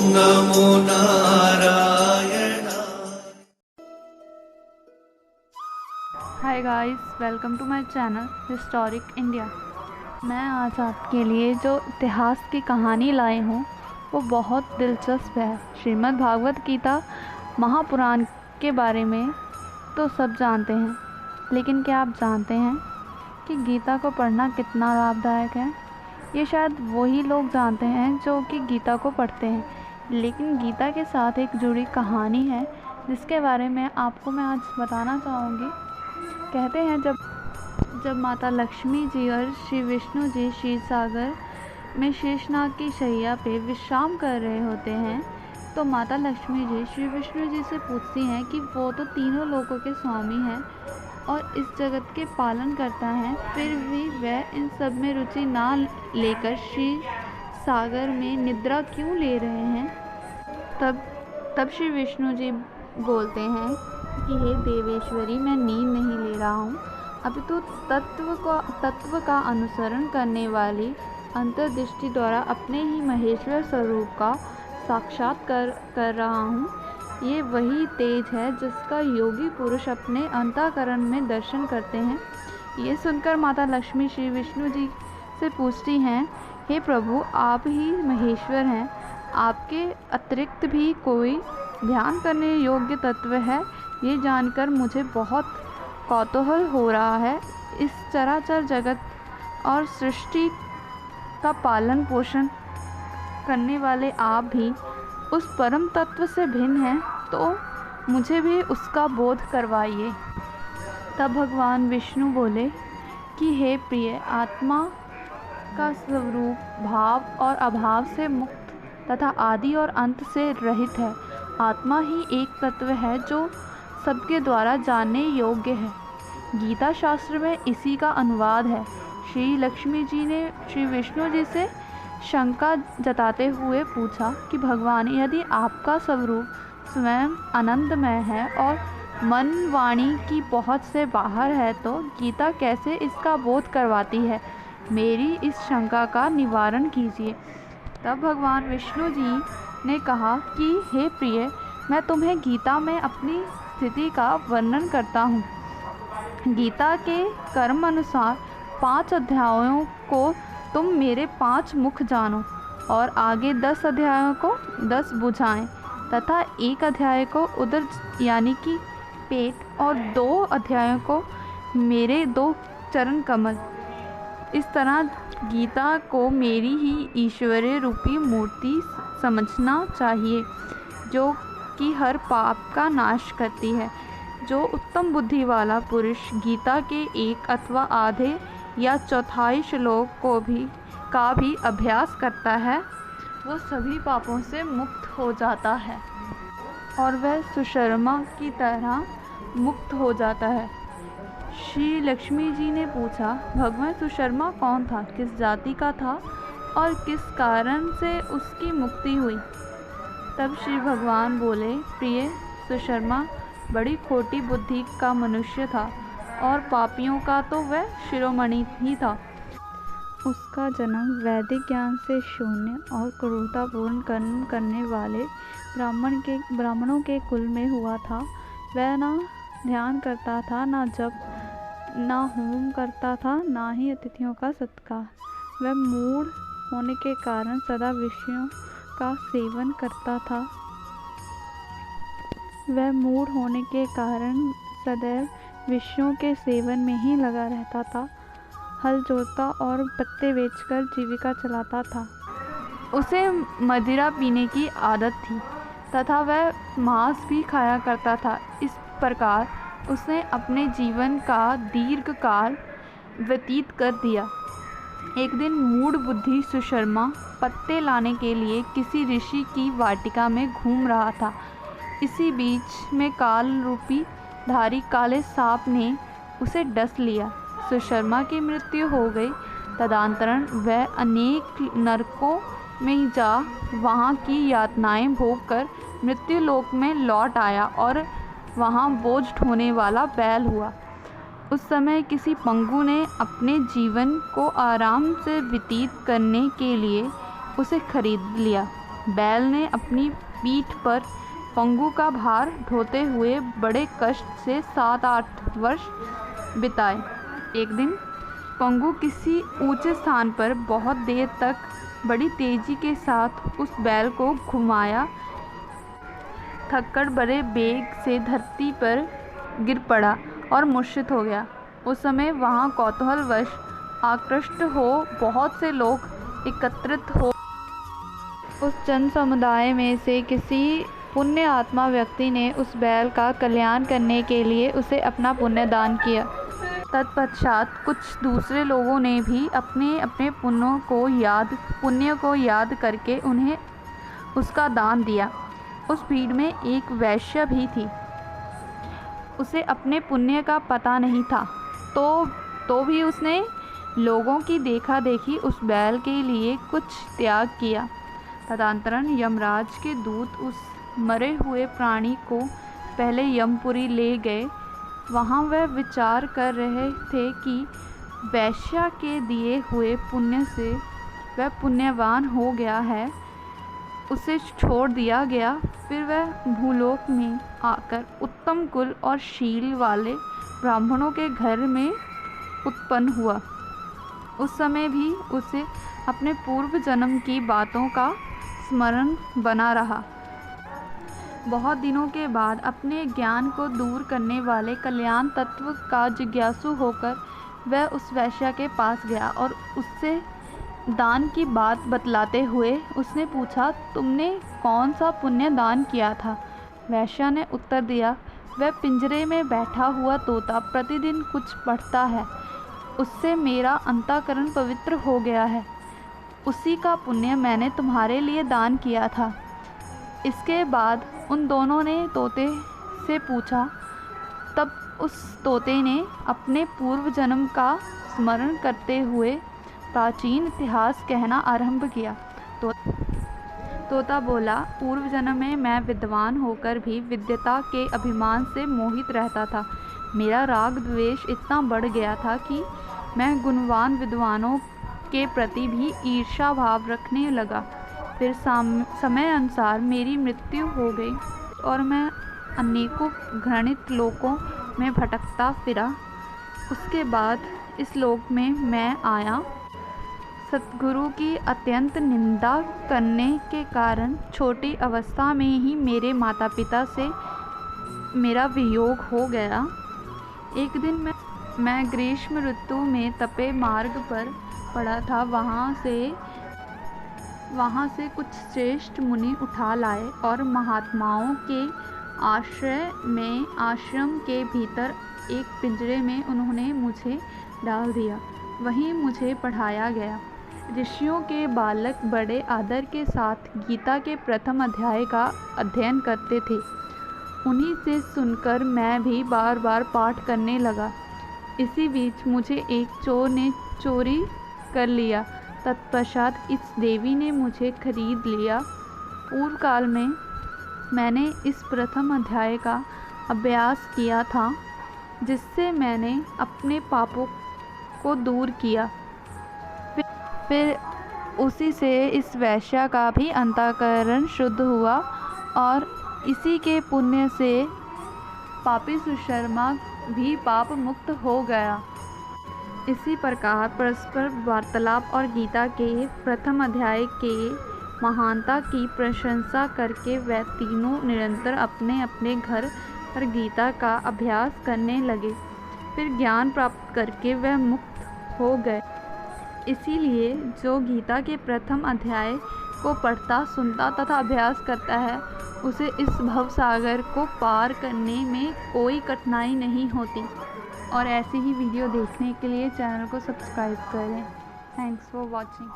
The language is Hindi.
नमो नारायण। Hi guys, welcome to my channel historic India. मैं आज आपके लिए जो इतिहास की कहानी लाई हूँ वो बहुत दिलचस्प है। श्रीमद् भागवत गीता महापुराण के बारे में तो सब जानते हैं, लेकिन क्या आप जानते हैं कि गीता को पढ़ना कितना लाभदायक है? ये शायद वही लोग जानते हैं जो कि गीता को पढ़ते हैं, लेकिन गीता के साथ एक जुड़ी कहानी है जिसके बारे में आपको मैं आज बताना चाहूँगी। कहते हैं जब माता लक्ष्मी जी और श्री विष्णु जी क्षीर सागर में शेषनाग की शैया पे विश्राम कर रहे होते हैं, तो माता लक्ष्मी जी श्री विष्णु जी से पूछती हैं कि वो तो तीनों लोकों के स्वामी हैं और इस जगत के पालन करता है, फिर भी वह इन सब में रुचि ना लेकर क्षीर सागर में निद्रा क्यों ले रहे हैं। तब श्री विष्णु जी बोलते हैं कि हे देवेश्वरी, मैं नींद नहीं ले रहा हूँ, अभी तो तत्व का अनुसरण करने वाली अंतर्दृष्टि द्वारा अपने ही महेश्वर स्वरूप का साक्षात्कार कर रहा हूँ। ये वही तेज है जिसका योगी पुरुष अपने अंतःकरण में दर्शन करते हैं। ये सुनकर माता लक्ष्मी श्री विष्णु जी से पूछती हैं, हे प्रभु, आप ही महेश्वर हैं, आपके अतिरिक्त भी कोई ध्यान करने योग्य तत्व है? ये जानकर मुझे बहुत कौतूहल हो रहा है। इस चराचर जगत और सृष्टि का पालन पोषण करने वाले आप भी उस परम तत्व से भिन्न हैं, तो मुझे भी उसका बोध करवाइए। तब भगवान विष्णु बोले कि हे प्रिय, आत्मा का स्वरूप भाव और अभाव से मुक्त तथा आदि और अंत से रहित है। आत्मा ही एक तत्व है जो सबके द्वारा जानने योग्य है। गीता शास्त्र में इसी का अनुवाद है। श्री लक्ष्मी जी ने श्री विष्णु जी से शंका जताते हुए पूछा कि भगवान, यदि आपका स्वरूप स्वयं आनंदमय है और मन वाणी की पहुँच से बाहर है, तो गीता कैसे इसका बोध करवाती है? मेरी इस शंका का निवारण कीजिए। तब भगवान विष्णु जी ने कहा कि हे प्रिय, मैं तुम्हें गीता में अपनी स्थिति का वर्णन करता हूँ। गीता के कर्म अनुसार 5 अध्यायों को तुम मेरे 5 मुख जानो और आगे 10 अध्यायों को 10 भुजाएं तथा 1 अध्याय को उदर यानी कि पेट और 2 अध्यायों को मेरे 2 चरण कमल। इस तरह गीता को मेरी ही ईश्वरीय रूपी मूर्ति समझना चाहिए, जो कि हर पाप का नाश करती है। जो उत्तम बुद्धि वाला पुरुष गीता के 1 अथवा आधे या चौथाई श्लोक का भी अभ्यास करता है, वो सभी पापों से मुक्त हो जाता है और वह सुशर्मा की तरह मुक्त हो जाता है। श्री लक्ष्मी जी ने पूछा, भगवान, सुशर्मा कौन था, किस जाति का था और किस कारण से उसकी मुक्ति हुई? तब श्री भगवान बोले, प्रिय, सुशर्मा बड़ी खोटी बुद्धि का मनुष्य था और पापियों का तो वह शिरोमणि ही था। उसका जन्म वैदिक ज्ञान से शून्य और क्रूरतापूर्ण कर्म करने वाले ब्राह्मणों के कुल में हुआ था। वह ना ध्यान करता था, ना जप, ना होम करता था, ना ही अतिथियों का सत्कार। वह मूढ़ होने के कारण सदा विषयों का सेवन करता था। वह मूढ़ होने के कारण सदैव विषयों के सेवन में ही लगा रहता था। हल जोतता और पत्ते बेचकर जीविका चलाता था। उसे मदिरा पीने की आदत थी तथा वह मांस भी खाया करता था। इस प्रकार उसने अपने जीवन का दीर्घ काल व्यतीत कर दिया। एक दिन मूढ़ बुद्धि सुशर्मा पत्ते लाने के लिए किसी ऋषि की वाटिका में घूम रहा था। इसी बीच में काल रूपी धारी काले सांप ने उसे डस लिया। सुशर्मा की मृत्यु हो गई। तदंतरण वह अनेक नरकों में जा वहाँ की यातनाएं भोग कर मृत्युलोक में लौट आया और वहाँ बोझ ढोने वाला बैल हुआ। उस समय किसी पंगु ने अपने जीवन को आराम से व्यतीत करने के लिए उसे खरीद लिया। बैल ने अपनी पीठ पर पंगु का भार ढोते हुए बड़े कष्ट से 7-8 वर्ष बिताए। एक दिन पंगु किसी ऊंचे स्थान पर बहुत देर तक बड़ी तेजी के साथ उस बैल को घुमाया, थककर बड़े बेग से धरती पर गिर पड़ा और मूर्छित हो गया। उस समय वहाँ कौतूहलवश आकृष्ट हो बहुत से लोग एकत्रित हो उस जन समुदाय में से किसी पुण्य आत्मा व्यक्ति ने उस बैल का कल्याण करने के लिए उसे अपना पुण्य दान किया। तत्पश्चात कुछ दूसरे लोगों ने भी अपने अपने पुण्य को याद करके उन्हें उसका दान दिया। उस भीड़ में एक वैश्य भी थी। उसे अपने पुण्य का पता नहीं था, तो भी उसने लोगों की देखा देखी उस बैल के लिए कुछ त्याग किया। तदंतरण यमराज के दूत उस मरे हुए प्राणी को पहले यमपुरी ले गए। वहाँ वह विचार कर रहे थे कि वैश्या के दिए हुए पुण्य से वह पुण्यवान हो गया है, उसे छोड़ दिया गया। फिर वह भूलोक में आकर उत्तम कुल और शील वाले ब्राह्मणों के घर में उत्पन्न हुआ। उस समय भी उसे अपने पूर्व जन्म की बातों का स्मरण बना रहा। बहुत दिनों के बाद अपने ज्ञान को दूर करने वाले कल्याण तत्व का जिज्ञासु होकर वह उस वैश्या के पास गया और उससे दान की बात बतलाते हुए उसने पूछा, तुमने कौन सा पुण्य दान किया था? वैश्या ने उत्तर दिया, वह पिंजरे में बैठा हुआ तोता प्रतिदिन कुछ पढ़ता है, उससे मेरा अंतःकरण पवित्र हो गया है, उसी का पुण्य मैंने तुम्हारे लिए दान किया था। इसके बाद उन दोनों ने तोते से पूछा। तब उस तोते ने अपने पूर्व जन्म का स्मरण करते हुए प्राचीन इतिहास कहना आरंभ किया। तोता बोला, पूर्व जन्म में मैं विद्वान होकर भी विद्वता के अभिमान से मोहित रहता था। मेरा राग द्वेष इतना बढ़ गया था कि मैं गुणवान विद्वानों के प्रति भी ईर्ष्या भाव रखने लगा। फिर समय अनुसार मेरी मृत्यु हो गई और मैं अनेकों घृणित लोकों में भटकता फिरा। उसके बाद इस लोक में मैं आया। सतगुरु की अत्यंत निंदा करने के कारण छोटी अवस्था में ही मेरे माता पिता से मेरा वियोग हो गया। एक दिन मैं ग्रीष्म ऋतु में तपे मार्ग पर पड़ा था। वहाँ से कुछ श्रेष्ठ मुनि उठा लाए और महात्माओं के आश्रम के भीतर एक पिंजरे में उन्होंने मुझे डाल दिया। वहीं मुझे पढ़ाया गया। ऋषियों के बालक बड़े आदर के साथ गीता के प्रथम अध्याय का अध्ययन करते थे। उन्हीं से सुनकर मैं भी बार बार पाठ करने लगा। इसी बीच मुझे एक चोर ने चोरी कर लिया। तत्पश्चात इस देवी ने मुझे खरीद लिया। पूर्व काल में मैंने इस प्रथम अध्याय का अभ्यास किया था, जिससे मैंने अपने पापों को दूर किया। फिर उसी से इस वैश्या का भी अंतःकरण शुद्ध हुआ और इसी के पुण्य से पापी सुशर्मा भी पाप मुक्त हो गया। इसी प्रकार परस्पर वार्तालाप और गीता के प्रथम अध्याय के महानता की प्रशंसा करके वे तीनों निरंतर अपने अपने घर पर गीता का अभ्यास करने लगे। फिर ज्ञान प्राप्त करके वह मुक्त हो गए। इसीलिए जो गीता के प्रथम अध्याय को पढ़ता, सुनता तथा अभ्यास करता है, उसे इस भवसागर को पार करने में कोई कठिनाई नहीं होती। और ऐसी ही वीडियो देखने के लिए चैनल को सब्सक्राइब करें। Thanks for watching.